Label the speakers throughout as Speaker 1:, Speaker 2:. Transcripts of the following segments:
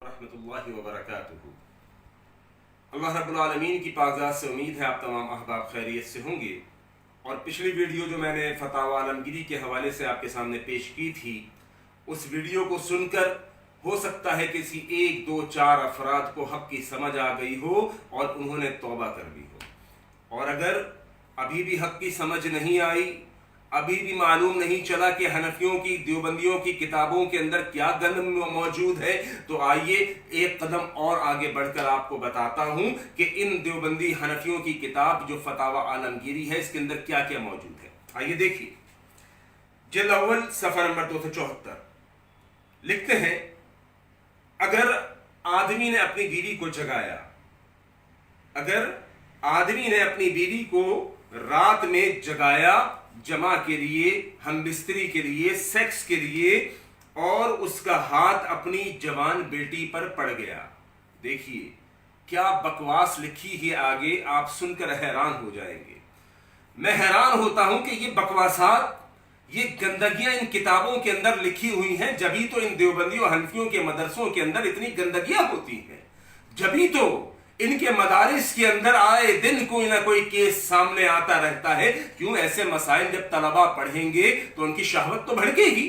Speaker 1: रहमतुल्लाहि व बरकातुहू। अल्लाह रब्बुल आलमीन की पाकज़ात से उम्मीद है आप तमाम अहबाब खैरियत से होंगे। और पिछली वीडियो जो मैंने फतावा आलमगीरी के हवाले से आपके सामने पेश की थी, उस वीडियो को सुनकर हो सकता है किसी एक दो चार अफराद को हक़ की समझ आ गई हो और उन्होंने तौबा कर ली हो। और अगर अभी भी हक़ की समझ नहीं आई, अभी भी मालूम नहीं चला कि हनफियों की, देवबंदियों की किताबों के अंदर क्या गंद मौजूद है, तो आइए एक कदम और आगे बढ़कर आपको बताता हूं कि इन देवबंदी हनफियों की किताब जो फतावा आलमगीरी है, इसके अंदर क्या क्या मौजूद है। आइए देखिए, जिल्द अव्वल सफ़ा नंबर 274 लिखते हैं, अगर आदमी ने अपनी बीवी को जगाया, अगर आदमी ने अपनी बीवी को रात में जगाया जमा के लिए, हम बिस्तरी के लिए, सेक्स के लिए, और उसका हाथ अपनी जवान बेटी पर पड़ गया। देखिए क्या बकवास लिखी है आगे, आप सुनकर हैरान हो जाएंगे। मैं हैरान होता हूं कि ये बकवासात, ये गंदगियां इन किताबों के अंदर लिखी हुई हैं। जभी तो इन देवबंदी और हनफियों के मदरसों के अंदर इतनी गंदगियां होती हैं, जभी तो इनके मदारिस के अंदर आए दिन कोई ना कोई केस सामने आता रहता है। क्यों? ऐसे मसाइल जब तलबा पढ़ेंगे तो उनकी शहवत तो भड़केगी।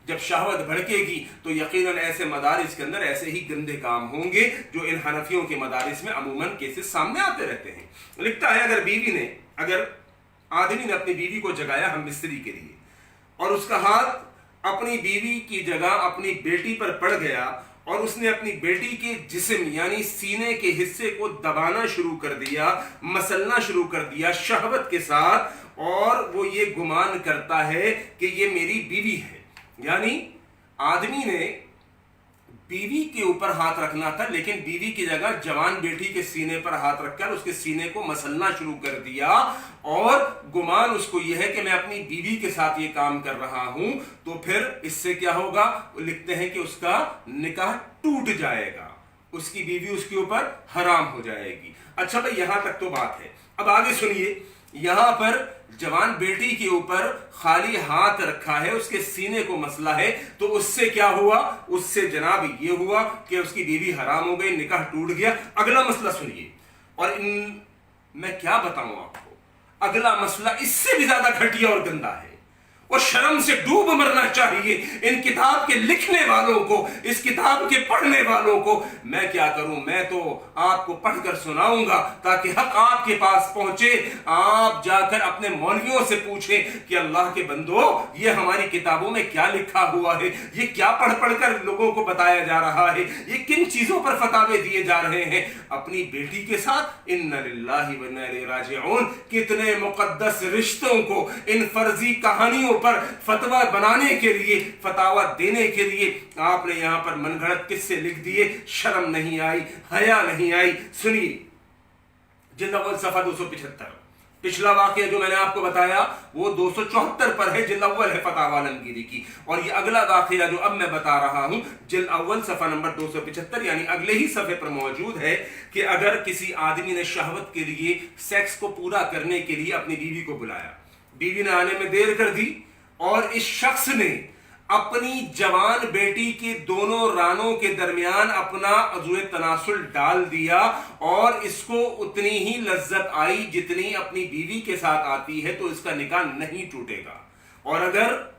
Speaker 1: जब शहवत भड़केगी तो यकीनन ऐसे मदारिस के अंदर ऐसे ही गंदे काम होंगे जो इन हनफियों के मदारिस में अमूमन केसेस सामने आते रहते हैं। लिखता है, अगर आदमी ने अपनी बीवी को जगाया हम बिस्तरी के लिए और उसका हाथ अपनी बीवी की जगह अपनी बेटी पर पड़ गया और उसने अपनी बेटी के जिस्म यानी सीने के हिस्से को दबाना शुरू कर दिया, मसलना शुरू कर दिया शहवत के साथ, और वो ये गुमान करता है कि ये मेरी बीवी है। यानी आदमी ने बीवी के ऊपर हाथ रखना था, लेकिन बीवी की जगह जवान बेटी के सीने पर हाथ रखकर उसके सीने को मसलना शुरू कर दिया, और गुमान उसको यह है कि मैं अपनी बीवी के साथ ये काम कर रहा हूं। तो फिर इससे क्या होगा? लिखते हैं कि उसका निकाह टूट जाएगा, उसकी बीवी उसके ऊपर हराम हो जाएगी। अच्छा भाई, यहां तक तो बात है। अब आगे सुनिए, यहां पर जवान बेटी के ऊपर खाली हाथ रखा है, उसके सीने को मसला है, तो उससे क्या हुआ? उससे जनाब ये हुआ कि उसकी बीवी हराम हो गई, निकाह टूट गया। अगला मसला सुनिए, और मैं क्या बताऊं आपको, अगला मसला इससे भी ज्यादा घटिया और गंदा है, और शर्म से डूब मरना चाहिए इन किताब के लिखने वालों को, इस किताब के पढ़ने वालों को। मैं क्या करूं, मैं तो आपको पढ़कर सुनाऊंगा ताकि हक आपके पास पहुंचे, आप जाकर अपने मौलवियों से पूछें कि अल्लाह के बंदो, ये हमारी किताबों में क्या लिखा हुआ है, ये क्या पढ़ पढ़कर लोगों को बताया जा रहा है, ये किन चीजों पर फतावे दिए जा रहे हैं। अपनी बेटी के साथ इन्ना लिल्लाहि व इन्ना इलैहि राजिऊन, कितने मुकद्दस रिश्तों को इन फर्जी कहानियों पर फतवा बनाने के लिए, फतावा देने के लिए आपने यहां पर मनगढ़ंत किस्से लिख दिए। शर्म नहीं आई, हया नहीं आई। सुनिए, जिल्द अव्वल सफा 275, पिछला वाकया जो मैंने आपको बताया वो 274 पर है, जिल्द अव्वल है फतावा आलमगीरी की। और ये अगला वाकया जो अब मैं बता रहा हूं, जिल्द अव्वल सफा नंबर 275 यानी अगले ही सफे पर मौजूद है कि अगर किसी आदमी ने शहवत के लिए, सेक्स को पूरा करने के लिए अपनी बीवी को बुलाया, बीवी ने आने में देर कर दी, और इस शख्स ने अपनी जवान बेटी के दोनों रानों के दरमियान अपना अज़ुए तनासुल डाल दिया, और इसको उतनी ही लज्जत आई जितनी अपनी बीवी के साथ आती है, तो इसका निकाह नहीं टूटेगा। और अगर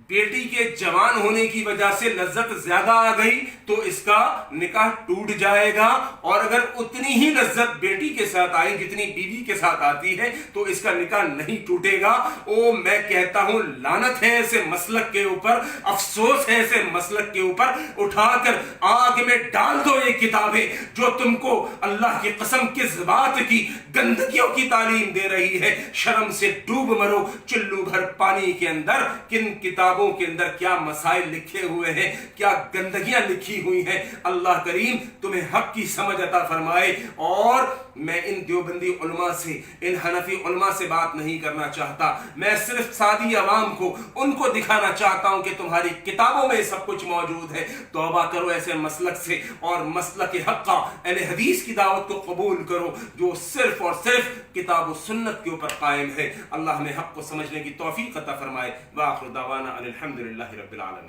Speaker 1: बेटी के जवान होने की वजह से लज्जत ज्यादा आ गई तो इसका निकाह टूट जाएगा, और अगर उतनी ही लज्जत बेटी के साथ आई जितनी बीवी के साथ आती है तो इसका निकाह नहीं टूटेगा। ओ मैं कहता हूं, लानत है ऐसे मसलक के ऊपर, अफसोस है ऐसे मसलक के ऊपर। उठाकर आग में डाल दो ये किताबें जो तुमको अल्लाह की कसम किस बात की गंदगियों की तालीम दे रही है। शर्म से डूब मरो चुल्लू भर पानी के अंदर। किन किताबों के अंदर क्या मसाइल लिखे हुए हैं, क्या गंदगियां लिखी हुई हैं। अल्लाह करीम तुम्हें हक की समझ अता फरमाए। और मैं इन देवबंदी उलमा से, इन हनफी उलमा से बात नहीं करना चाहता, मैं सिर्फ सादी अवाम को उनको दिखाना चाहता हूं कि तुम्हारी किताबों में सब कुछ मौजूद है। तौबा करो ऐसे मसलक से, और मसलक हक्का अहले हदीस की दावत को कबूल करो जो सिर्फ और सिर्फ किताब व सुन्नत के ऊपर कायम है। अल्लाह हमें हक को समझने की तौफीक अता फरमाए। व आखिर दावाना अनिल हम्दुलिल्लाहि रब्बिल आलमीन।